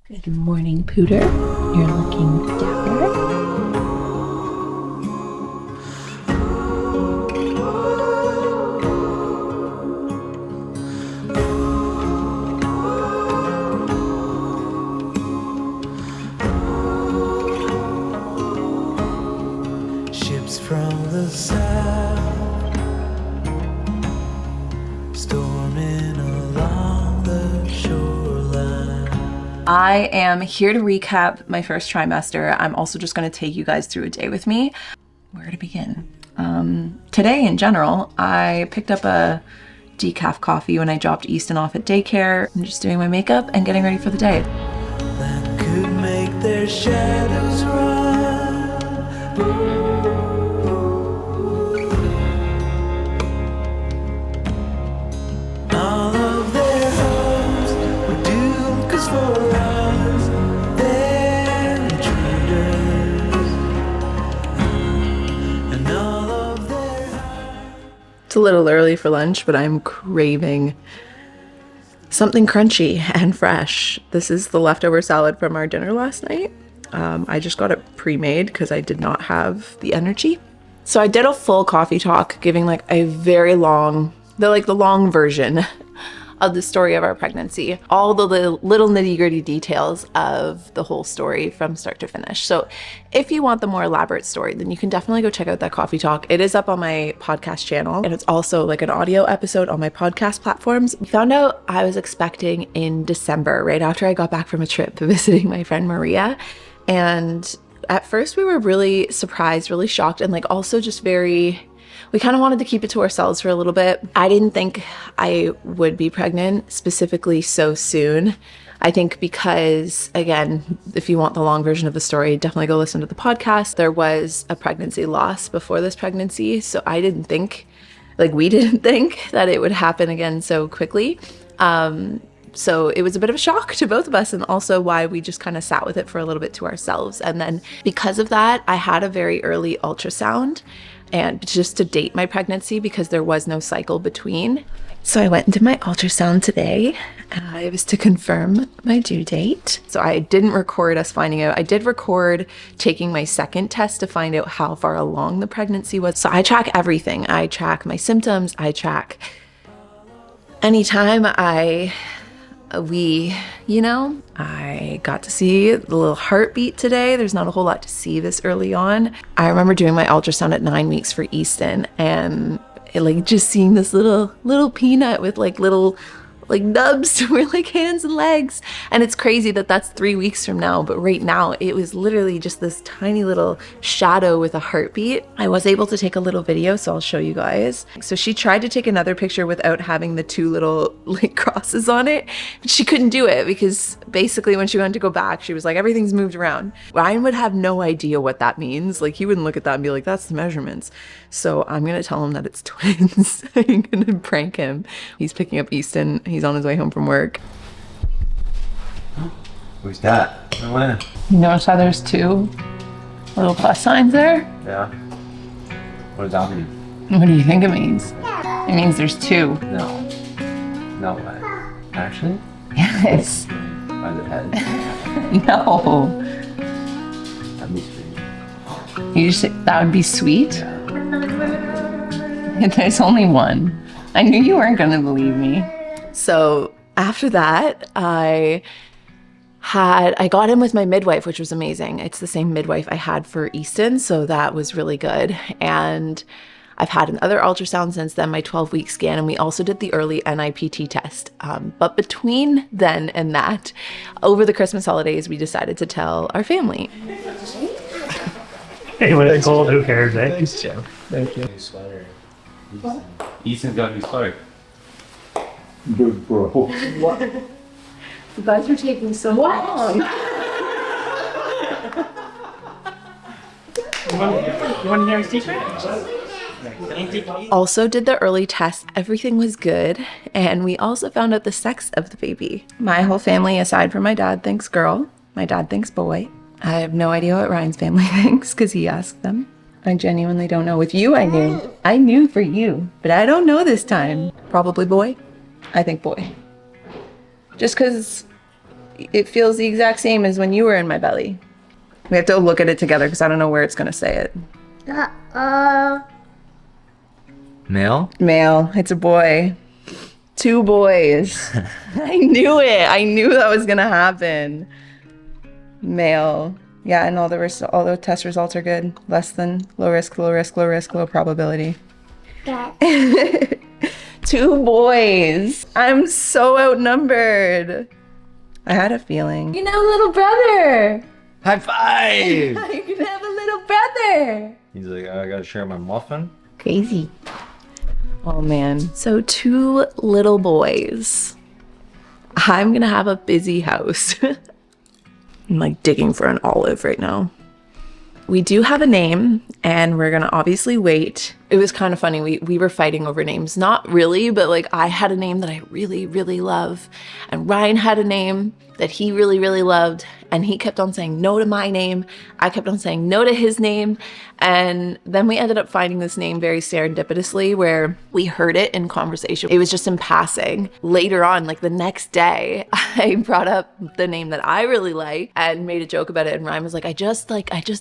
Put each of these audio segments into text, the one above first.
Good morning, Pooter. You're looking dapper. Ships from the south storming along the shoreline. I am here to recap my first trimester. I'm also just going to take you guys through a day with me. Where to begin? Today, in general, I picked up a decaf coffee when I dropped Easton off at daycare. I'm just doing my makeup and getting ready for the day. That could make their shadows run. All of their hopes were doomed, 'cause for us they're intruders. And all of their It's a little early for lunch, but I'm craving something crunchy and fresh. This is the leftover salad from our dinner last night. I just got it pre-made because I did not have the energy. So I did a full coffee talk, giving like a very long, the long version of the story of our pregnancy, all the little nitty-gritty details of the whole story from start to finish. So if you want the more elaborate story, then you can definitely go check out that coffee talk. It is up on my podcast channel, and it's also like an audio episode on my podcast platforms. We found out I was expecting in December, right after I got back from a trip visiting my friend Maria. And at first we were really surprised, really shocked, and like also just we kind of wanted to keep it to ourselves for a little bit. I didn't think I would be pregnant specifically so soon. I think because, again, if you want the long version of the story, definitely go listen to the podcast. There was a pregnancy loss before this pregnancy, so we didn't think that it would happen again so quickly. So it was a bit of a shock to both of us, and also why we just kind of sat with it for a little bit to ourselves. And then because of that, I had a very early ultrasound, and just to date my pregnancy because there was no cycle between. So I went into my ultrasound today. It was to confirm my due date. So I didn't record us finding out. I did record taking my second test to find out how far along the pregnancy was. So I track everything. I track my symptoms. I track anytime I got to see the little heartbeat today. There's not a whole lot to see this early on. I remember doing my ultrasound at 9 weeks for Easton, and just seeing this little peanut with little nubs to wear hands and legs. And it's crazy that that's 3 weeks from now, but right now it was literally just this tiny little shadow with a heartbeat. I was able to take a little video, so I'll show you guys. So she tried to take another picture without having the two little crosses on it, but she couldn't do it because basically when she went to go back, she was like, everything's moved around. Ryan would have no idea what that means. He wouldn't look at that and be like, that's the measurements. So I'm gonna tell him that it's twins. I'm gonna prank him. He's picking up Easton. He's on his way home from work. Who's that? Atlanta. You notice how there's two little plus signs there? Yeah. What does that mean? What do you think it means? It means there's two. No. No way. Actually? Yes. By the head. No. That'd be sweet. You just that would be sweet? Yeah. There's only one. I knew you weren't gonna believe me. So after that, I got in with my midwife, which was amazing. It's the same midwife I had for Easton, so that was really good. And I've had another ultrasound since then, my 12-week scan, and we also did the early NIPT test. But between then and that, over the Christmas holidays, we decided to tell our family. Hey, when it's cold, who cares, eh? Thanks, Jim. Thank you. New sweater. Easton's got a new sweater. Big bro. What? You guys are taking so long. You want to hear a secret? Also did the early test. Everything was good. And we also found out the sex of the baby. My whole family, aside from my dad, thinks girl. My dad thinks boy. I have no idea what Ryan's family thinks because he asked them. I genuinely don't know. With you, I knew. I knew for you, but I don't know this time. Probably boy. I think boy. Just because it feels the exact same as when you were in my belly. We have to look at it together because I don't know where it's gonna say it. Male? Male. It's a boy. 2 boys. I knew it. I knew that was gonna happen. Male. Yeah, and all the test results are good. Less than low risk, low risk, low risk, low probability. 2 boys. I'm so outnumbered. I had a feeling. You can have a little brother. High five! You can have a little brother. He's like, I gotta share my muffin. Crazy. Oh man. So 2 little boys. I'm gonna have a busy house. I'm like digging for an olive right now. We do have a name and we're gonna obviously wait. It was kind of funny. We were fighting over names. Not really, but like I had a name that I really, really love. And Ryan had a name that he really, really loved. And he kept on saying no to my name. I kept on saying no to his name. And then we ended up finding this name very serendipitously where we heard it in conversation. It was just in passing. Later on, like the next day, I brought up the name that I really like and made a joke about it. And Ryan was like, I just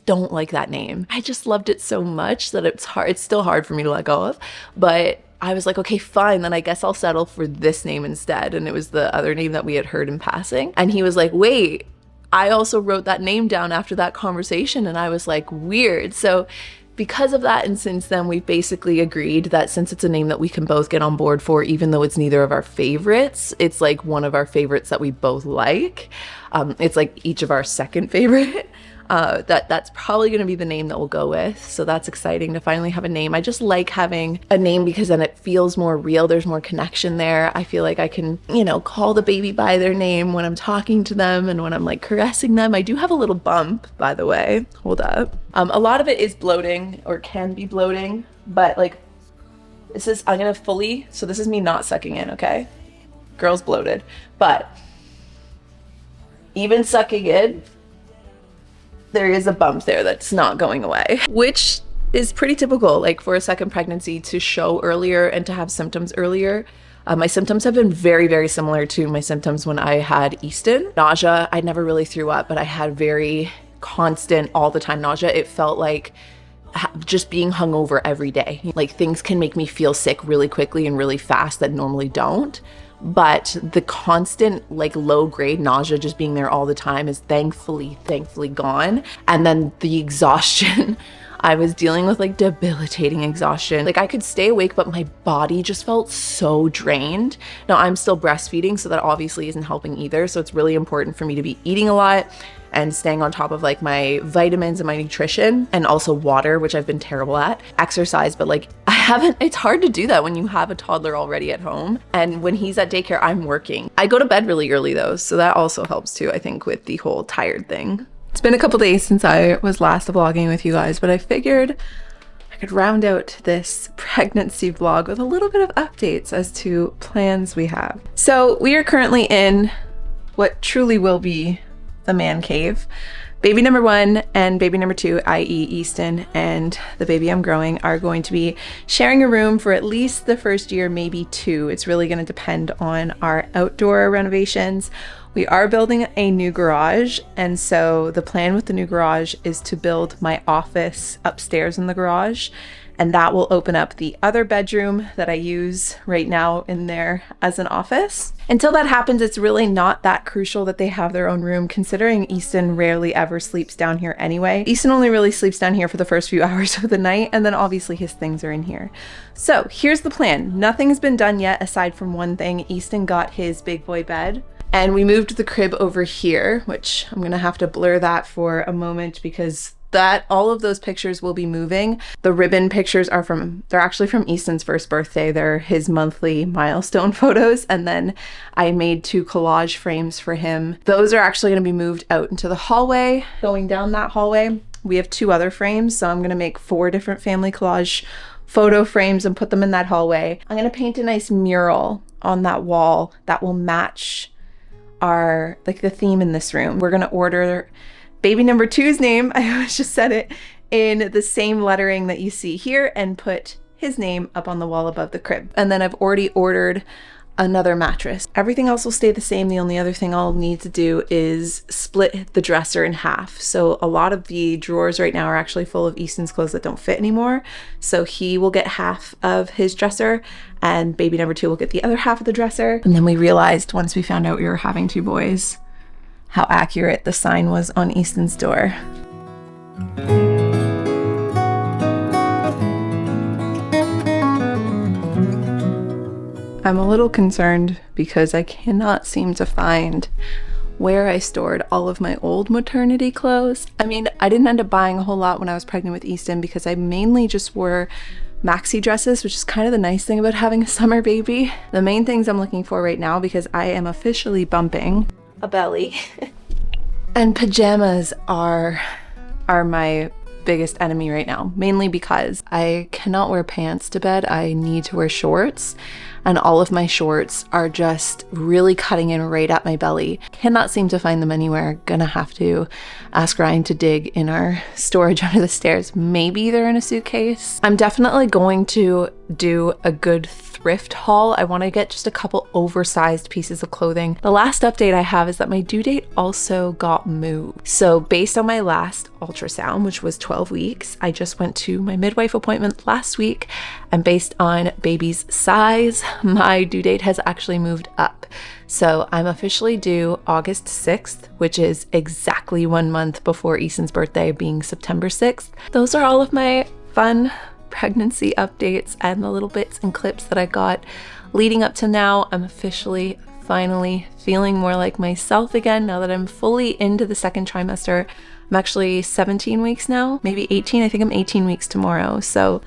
don't like that name. I just loved it so much that it's still hard for me to let go of. But I was like, okay, fine, then I guess I'll settle for this name instead. And it was the other name that we had heard in passing. And he was like, wait, I also wrote that name down after that conversation. And I was like, weird. So because of that, and since then, we've basically agreed that since it's a name that we can both get on board for, even though it's neither of our favorites, it's like one of our favorites that we both like. It's like each of our second favorite. That's probably going to be the name that we'll go with. So that's exciting to finally have a name. I just like having a name because then it feels more real. There's more connection there. I feel like I can, call the baby by their name when I'm talking to them and when I'm like caressing them. I do have a little bump, by the way. Hold up. A lot of it is bloating or can be bloating, but like this is me not sucking in, okay? Girl's bloated, but even sucking in, there is a bump there that's not going away, which is pretty typical, like for a second pregnancy to show earlier and to have symptoms earlier. My symptoms have been very, very similar to my symptoms when I had Easton. Nausea, I never really threw up, but I had very constant, all the time nausea. It felt like just being hungover every day. Like things can make me feel sick really quickly and really fast that normally don't. But the constant like low grade nausea just being there all the time is thankfully gone. And then the exhaustion, I was dealing with like debilitating exhaustion. Like I could stay awake, but my body just felt so drained. Now I'm still breastfeeding, so that obviously isn't helping either. So it's really important for me to be eating a lot and staying on top of like my vitamins and my nutrition, and also water, which I've been terrible at. Exercise, but like it's hard to do that when you have a toddler already at home. And when he's at daycare, I'm working. I go to bed really early though, so that also helps too, I think, with the whole tired thing. It's been a couple days since I was last vlogging with you guys, but I figured I could round out this pregnancy vlog with a little bit of updates as to plans we have. So we are currently in what truly will be the man cave. Baby number 1 and baby number 2, i.e. Easton, and the baby I'm growing are going to be sharing a room for at least the first year, maybe 2. It's really going to depend on our outdoor renovations. We are building a new garage, and so the plan with the new garage is to build my office upstairs in the garage, and that will open up the other bedroom that I use right now in there as an office. Until that happens, it's really not that crucial that they have their own room, considering Easton rarely ever sleeps down here anyway. Easton only really sleeps down here for the first few hours of the night, and then obviously his things are in here. So here's the plan. Nothing has been done yet aside from one thing. Easton got his big boy bed, and we moved the crib over here, which I'm gonna have to blur that for a moment because all of those pictures will be moving. The ribbon pictures they're actually from Easton's first birthday. They're his monthly milestone photos. And then I made 2 collage frames for him. Those are actually gonna be moved out into the hallway. Going down that hallway, we have 2 other frames. So I'm gonna make 4 different family collage photo frames and put them in that hallway. I'm gonna paint a nice mural on that wall that will match the theme in this room. We're gonna order baby number 2's name, I always just said it, in the same lettering that you see here, and put his name up on the wall above the crib. And then I've already ordered another mattress. Everything else will stay the same. The only other thing I'll need to do is split the dresser in half. So a lot of the drawers right now are actually full of Easton's clothes that don't fit anymore. So he will get half of his dresser and baby number 2 will get the other half of the dresser. And then we realized once we found out we were having 2 boys, how accurate the sign was on Easton's door. I'm a little concerned because I cannot seem to find where I stored all of my old maternity clothes. I mean, I didn't end up buying a whole lot when I was pregnant with Easton because I mainly just wore maxi dresses, which is kind of the nice thing about having a summer baby. The main things I'm looking for right now, because I am officially bumping a belly, and pajamas are my biggest enemy right now, mainly because I cannot wear pants to bed. I need to wear shorts, and all of my shorts are just really cutting in right at my belly. Cannot seem to find them anywhere. Gonna have to ask Ryan to dig in our storage under the stairs. Maybe they're in a suitcase. I'm definitely going to do a good thrift haul. I want to get just a couple oversized pieces of clothing. The last update I have is that my due date also got moved. So based on my last ultrasound, which was 12 weeks, I just went to my midwife appointment last week, and based on baby's size, my due date has actually moved up. So I'm officially due August 6th, which is exactly 1 month before Easton's birthday, being September 6th. Those are all of my fun pregnancy updates and the little bits and clips that I got leading up to now. I'm officially finally feeling more like myself again now that I'm fully into the 2nd trimester. I'm actually 17 weeks now, maybe 18. I think I'm 18 weeks tomorrow. So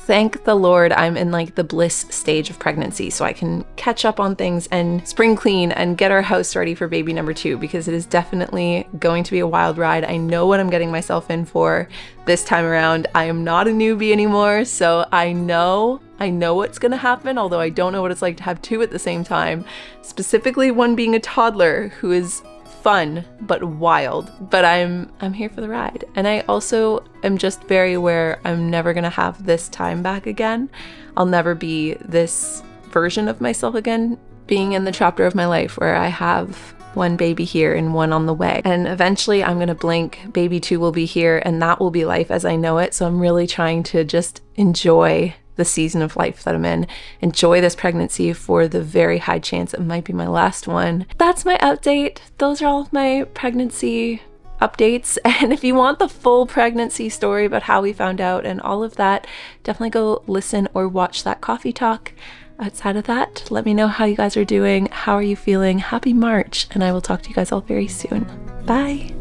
thank the Lord I'm in like the bliss stage of pregnancy, so I can catch up on things and spring clean and get our house ready for baby number 2, because it is definitely going to be a wild ride. I know what I'm getting myself in for this time around. I am not a newbie anymore, so I know what's gonna happen, although I don't know what it's like to have 2 at the same time, specifically one being a toddler who is fun but wild. But I'm here for the ride, and I also am just very aware I'm never gonna have this time back again. I'll never be this version of myself again, being in the chapter of my life where I have one baby here and one on the way, and eventually I'm gonna blink, baby 2 will be here, and that will be life as I know it. So I'm really trying to just enjoy the season of life that I'm in, enjoy this pregnancy for the very high chance it might be my last one. That's my update. Those are all of my pregnancy updates, and if you want the full pregnancy story about how we found out and all of that, definitely go listen or watch that coffee talk. Outside of that, let me know how you guys are doing. How are you feeling? Happy March, and I will talk to you guys all very soon. Bye.